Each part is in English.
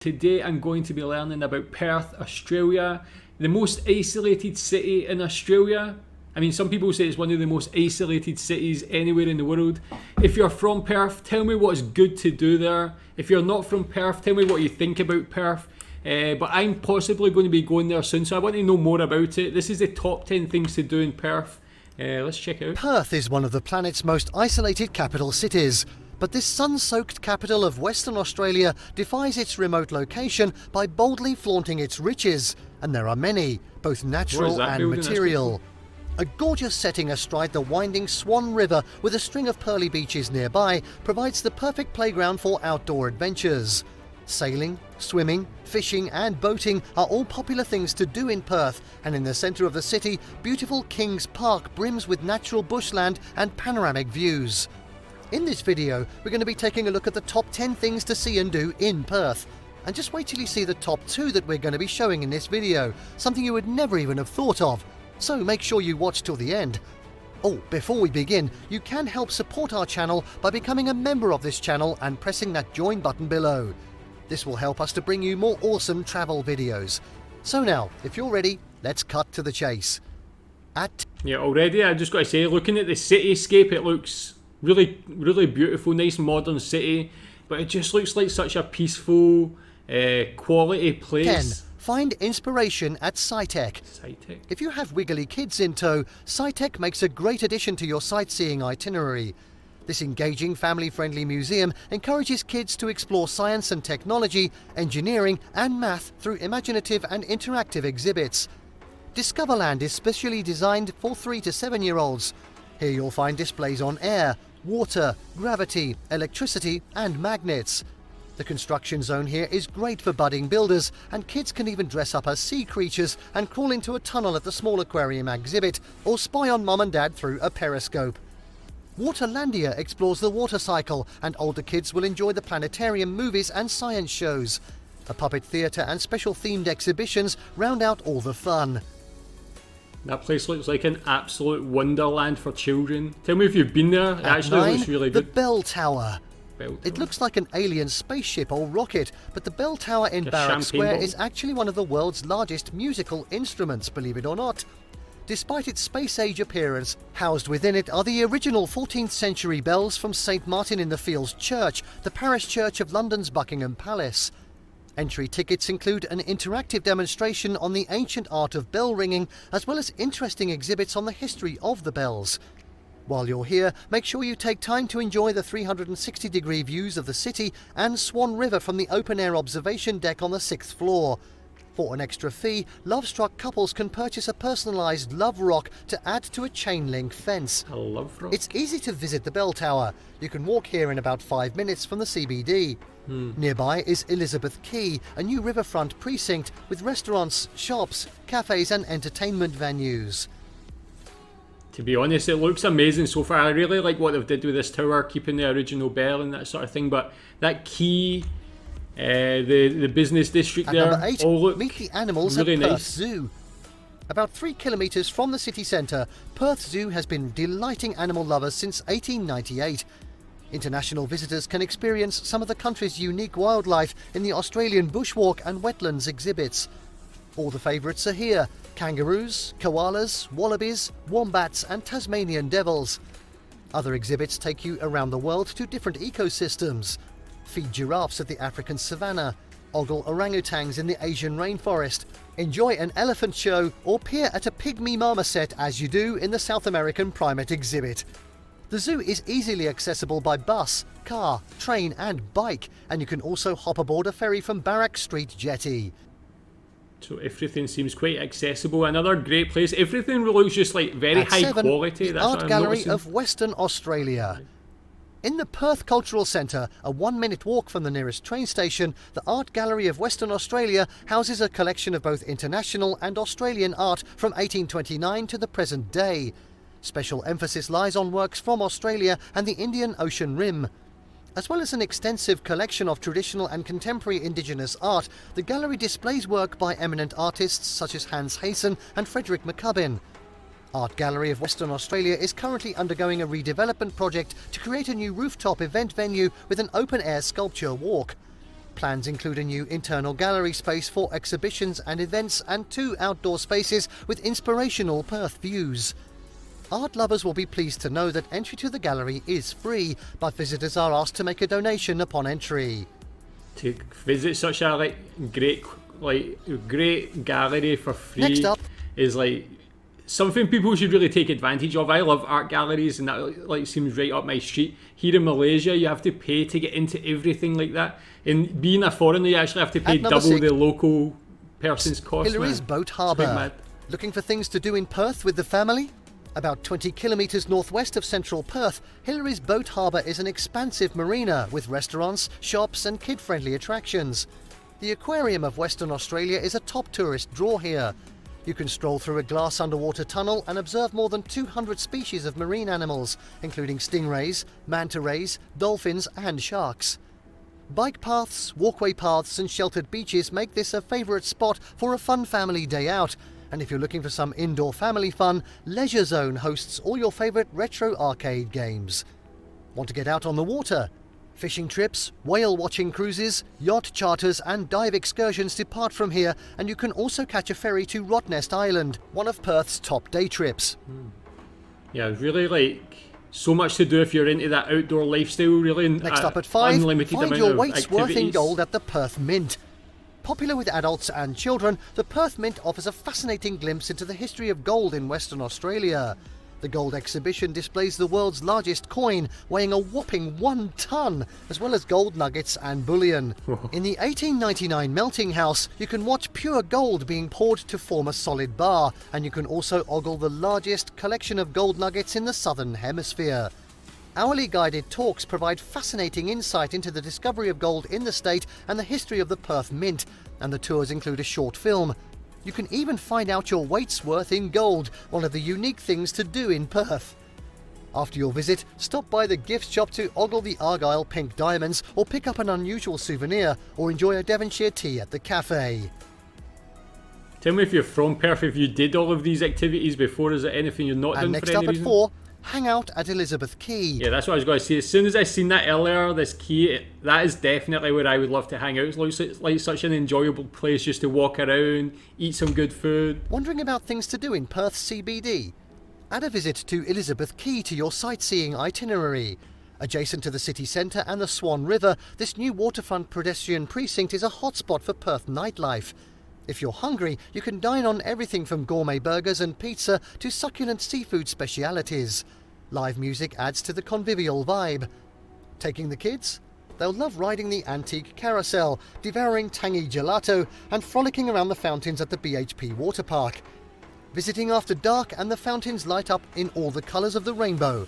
Today I'm going to be learning about Perth, Australia, the most isolated city in Australia. I mean, some people say it's one of the most isolated cities anywhere in the world. If you're from Perth, tell me what's good to do there. If you're not from Perth, tell me what you think about Perth. But I'm possibly going to be going there soon, so I want to know more about it. This is the top 10 things to do in Perth. Let's check it out. Perth is one of the planet's most isolated capital cities. But this sun-soaked capital of Western Australia defies its remote location by boldly flaunting its riches. And there are many, both natural and material. A gorgeous setting astride the winding Swan River with a string of pearly beaches nearby provides the perfect playground for outdoor adventures. Sailing, swimming, fishing and boating are all popular things to do in Perth, and in the centre of the city, beautiful Kings Park brims with natural bushland and panoramic views. In this video, we're going to be taking a look at the top 10 things to see and do in Perth. And just wait till you see the top 2 that we're going to be showing in this video, something you would never even have thought of. So make sure you watch till the end. Oh, before we begin, you can help support our channel by becoming a member of this channel and pressing that join button below. This will help us to bring you more awesome travel videos. So now, if you're ready, let's cut to the chase. Yeah, already I just got to say, looking at the cityscape, it looks really beautiful, nice modern city, but it just looks like such a peaceful, quality place. 10. Find inspiration at SciTech. If you have wiggly kids in tow, SciTech makes a great addition to your sightseeing itinerary. This engaging, family-friendly museum encourages kids to explore science and technology, engineering and math through imaginative and interactive exhibits. Discoverland is specially designed for 3 to 7-year-olds. Here you'll find displays on air, water, gravity, electricity and magnets. The construction zone here is great for budding builders, and kids can even dress up as sea creatures and crawl into a tunnel at the small aquarium exhibit or spy on mum and dad through a periscope. Waterlandia explores the water cycle, and older kids will enjoy the planetarium movies and science shows. A puppet theatre and special themed exhibitions round out all the fun. That place looks like an absolute wonderland for children. Tell me if you've been there. It actually looks really good. The Bell Tower. It looks like an alien spaceship or rocket, but the Bell Tower in Barrack Square is actually one of the world's largest musical instruments, believe it or not. Despite its space-age appearance, housed within it are the original 14th century bells from St Martin-in-the-Fields Church, the parish church of London's Buckingham Palace. Entry tickets include an interactive demonstration on the ancient art of bell ringing, as well as interesting exhibits on the history of the bells. While you're here, make sure you take time to enjoy the 360-degree views of the city and Swan River from the open-air observation deck on the 6th floor. For an extra fee, love-struck couples can purchase a personalised love rock to add to a chain-link fence. A love rock? It's easy to visit the Bell Tower. You can walk here in about 5 minutes from the CBD. Nearby is Elizabeth Quay, a new riverfront precinct with restaurants, shops, cafes and entertainment venues. To be honest, it looks amazing so far. I really like what they've did with this tower, keeping the original bell and that sort of thing, but that quay, the business district there, number 8, all look meet the animals really at Perth nice. Zoo. About 3 kilometres from the city centre, Perth Zoo has been delighting animal lovers since 1898. International visitors can experience some of the country's unique wildlife in the Australian bushwalk and wetlands exhibits. All the favourites are here: kangaroos, koalas, wallabies, wombats and Tasmanian devils. Other exhibits take you around the world to different ecosystems. Feed giraffes at the African savannah, ogle orangutans in the Asian rainforest, enjoy an elephant show or peer at a pygmy marmoset as you do in the South American primate exhibit. The zoo is easily accessible by bus, car, train and bike, and you can also hop aboard a ferry from Barrack Street Jetty. So everything seems quite accessible. Another great place. Everything looks just like very high 7, quality. The Art Gallery of Western Australia. In the Perth Cultural Centre, a 1-minute walk from the nearest train station, the Art Gallery of Western Australia houses a collection of both international and Australian art from 1829 to the present day. Special emphasis lies on works from Australia and the Indian Ocean Rim. As well as an extensive collection of traditional and contemporary Indigenous art, the gallery displays work by eminent artists such as Hans Hayson and Frederick McCubbin. Art Gallery of Western Australia is currently undergoing a redevelopment project to create a new rooftop event venue with an open-air sculpture walk. plans include a new internal gallery space for exhibitions and events and 2 outdoor spaces with inspirational Perth views. Art lovers will be pleased to know that entry to the gallery is free, but visitors are asked to make a donation upon entry. To visit such a great gallery for free Next up is something people should really take advantage of. I love art galleries, and that seems right up my street. Here in Malaysia, you have to pay to get into everything like that. And being a foreigner, you actually have to pay double 6, the local person's cost. Hillary's Boat Harbour. Looking for things to do in Perth with the family? About 20 kilometres northwest of central Perth, Hillary's Boat Harbour is an expansive marina with restaurants, shops and kid-friendly attractions. The Aquarium of Western Australia is a top tourist draw here. You can stroll through a glass underwater tunnel and observe more than 200 species of marine animals, including stingrays, manta rays, dolphins and sharks. Bike paths, walkway paths and sheltered beaches make this a favourite spot for a fun family day out. And if you're looking for some indoor family fun, Leisure Zone hosts all your favourite retro arcade games. Want to get out on the water? Fishing trips, whale watching cruises, yacht charters and dive excursions depart from here, and you can also catch a ferry to Rottnest Island, one of Perth's top day trips. Yeah, really so much to do if you're into that outdoor lifestyle, really. Next up at 5, find your weight's worth in activities. gold at the Perth Mint. Popular with adults and children, the Perth Mint offers a fascinating glimpse into the history of gold in Western Australia. The gold exhibition displays the world's largest coin, weighing a whopping 1 tonne, as well as gold nuggets and bullion. In the 1899 melting house, you can watch pure gold being poured to form a solid bar, and you can also ogle the largest collection of gold nuggets in the Southern Hemisphere. Hourly guided talks provide fascinating insight into the discovery of gold in the state and the history of the Perth Mint, and the tours include a short film. You can even find out your weight's worth in gold, one of the unique things to do in Perth. After your visit, stop by the gift shop to ogle the Argyle pink diamonds, or pick up an unusual souvenir, or enjoy a Devonshire tea at the cafe. Tell me if you're from Perth, if you did all of these activities before. Is there anything you're not And doing for next any up at reason? 4, hang out at Elizabeth Quay. Yeah, that's what I was going to say. As soon as I seen that earlier, this quay, that is definitely where I would love to hang out. It looks like such an enjoyable place just to walk around, eat some good food. Wondering about things to do in Perth CBD? Add a visit to Elizabeth Quay to your sightseeing itinerary. Adjacent to the city centre and the Swan River, this new waterfront pedestrian precinct is a hotspot for Perth nightlife. If you're hungry, you can dine on everything from gourmet burgers and pizza to succulent seafood specialities. Live music adds to the convivial vibe. Taking the kids? They'll love riding the antique carousel, devouring tangy gelato and frolicking around the fountains at the BHP water park. Visiting after dark and the fountains light up in all the colours of the rainbow.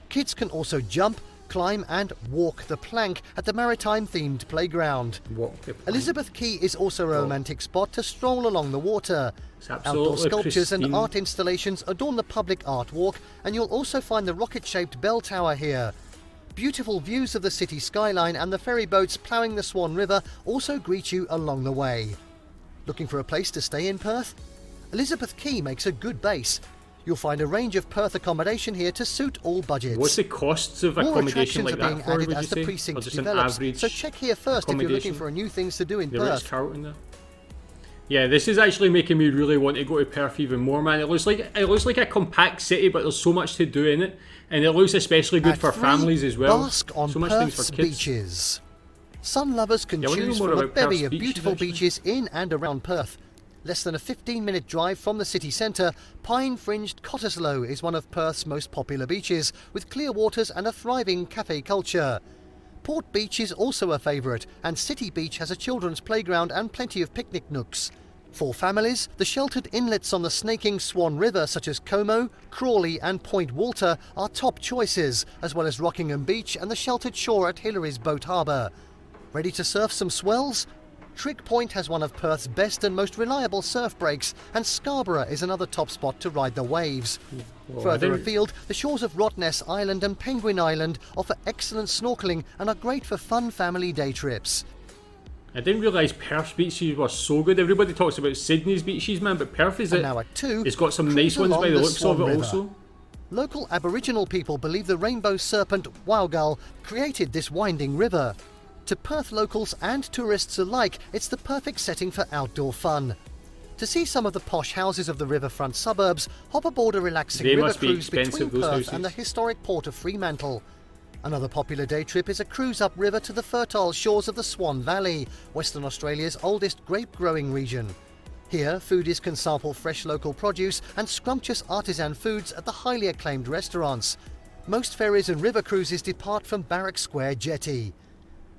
Kids can also jump, climb and walk the plank at the maritime-themed playground. Elizabeth Quay is also a romantic spot to stroll along the water. Outdoor sculptures and art installations adorn the public art walk, and you'll also find the rocket-shaped bell tower here. Beautiful views of the city skyline and the ferry boats ploughing the Swan River also greet you along the way. Looking for a place to stay in Perth? Elizabeth Quay makes a good base. You'll find a range of Perth accommodation here to suit all budgets. What's the costs of More accommodation like attractions are being that for, added would you as the say? Or precinct just an develops, average so check here first if you're looking for new things to do in the Perth. Ritz-Carlton there? Yeah, this is actually making me really want to go to Perth even more, man. It looks like a compact city, but there's so much to do in it, and it looks especially good At for 3, families as well. Bask on So much things Perth's for kids. beaches. Sun lovers can Yeah, I wanna know choose more from a about bevy Perth's of beaches, beautiful actually. beaches in and around Perth. Less than a 15-minute drive from the city centre, pine-fringed Cottesloe is one of Perth's most popular beaches, with clear waters and a thriving cafe culture. Port Beach is also a favourite, and City Beach has a children's playground and plenty of picnic nooks. For families, the sheltered inlets on the snaking Swan River such as Como, Crawley and Point Walter are top choices, as well as Rockingham Beach and the sheltered shore at Hillary's Boat Harbour. Ready to surf some swells? Trigg Point has one of Perth's best and most reliable surf breaks, and Scarborough is another top spot to ride the waves. Further afield, the shores of Rottnest Island and Penguin Island offer excellent snorkelling and are great for fun family day trips. I didn't realise Perth's beaches were so good. Everybody talks about Sydney's beaches, man, but Perth is And it. now at 2, It's got some cruise nice ones by along the looks of Swan it River. also. Local Aboriginal people believe the rainbow serpent Waugal created this winding river. To Perth locals and tourists alike, it's the perfect setting for outdoor fun. To see some of the posh houses of the riverfront suburbs, hop aboard a relaxing river cruise between Perth and the historic port of Fremantle. Another popular day trip is a cruise upriver to the fertile shores of the Swan Valley, Western Australia's oldest grape-growing region. Here, foodies can sample fresh local produce and scrumptious artisan foods at the highly acclaimed restaurants. Most ferries and river cruises depart from Barrack Square Jetty.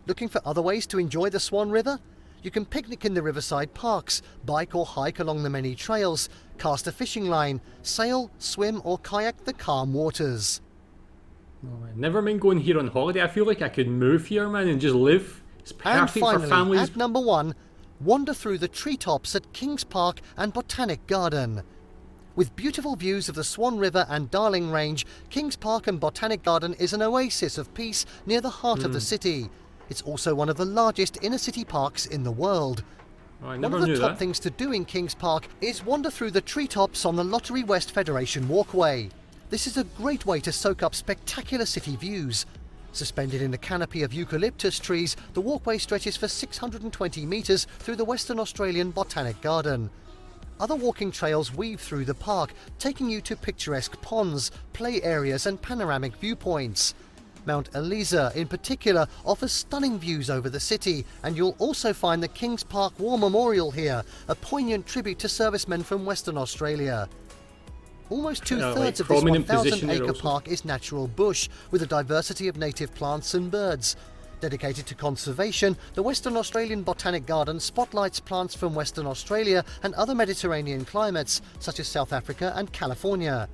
Looking for other ways to enjoy the Swan River? You can picnic in the riverside parks, bike or hike along the many trails, cast a fishing line, sail, swim or kayak the calm waters. Oh, man. Never mind going here on holiday. I feel like I could move here, man, and just live. It's perfect And finally, for families. at number 1, wander through the treetops at Kings Park and Botanic Garden. With beautiful views of the Swan River and Darling Range, Kings Park and Botanic Garden is an oasis of peace near the heart of the city. It's also one of the largest inner-city parks in the world. Oh, I One never of the knew top that. things to do in Kings Park is wander through the treetops on the Lottery West Federation Walkway. This is a great way to soak up spectacular city views. Suspended in a canopy of eucalyptus trees, the walkway stretches for 620 metres through the Western Australian Botanic Garden. Other walking trails weave through the park, taking you to picturesque ponds, play areas and panoramic viewpoints. Mount Eliza, in particular, offers stunning views over the city, and you'll also find the Kings Park War Memorial here, a poignant tribute to servicemen from Western Australia. Almost two-thirds of this prominent position there 1,000-acre also. park is natural bush, with a diversity of native plants and birds. Dedicated to conservation, the Western Australian Botanic Garden spotlights plants from Western Australia and other Mediterranean climates, such as South Africa and California.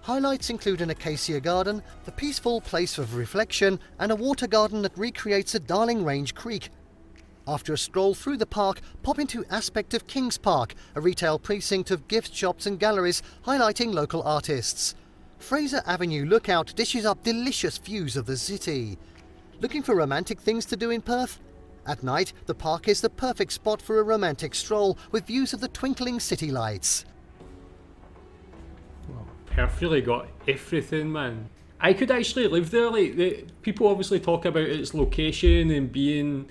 Highlights include an acacia garden, the peaceful place of reflection, and a water garden that recreates a Darling Range creek. After a stroll through the park, pop into Aspect of Kings Park, a retail precinct of gift shops and galleries highlighting local artists. Fraser Avenue Lookout dishes up delicious views of the city. Looking for romantic things to do in Perth? At night, the park is the perfect spot for a romantic stroll with views of the twinkling city lights. Well, Perth really got everything, man. I could actually live there. Like, people obviously talk about its location and being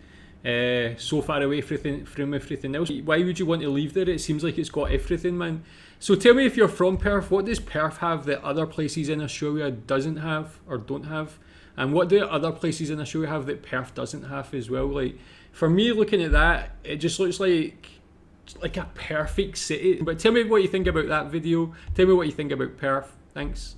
so far away from everything else. Why would you want to leave there? It seems like it's got everything, man. So tell me, if you're from Perth, what does Perth have that other places in Australia doesn't have or don't have? And what do other places in Australia have that Perth doesn't have as well? Like, for me, looking at that, it just looks like a perfect city. But tell me what you think about that video. Tell me what you think about Perth. Thanks.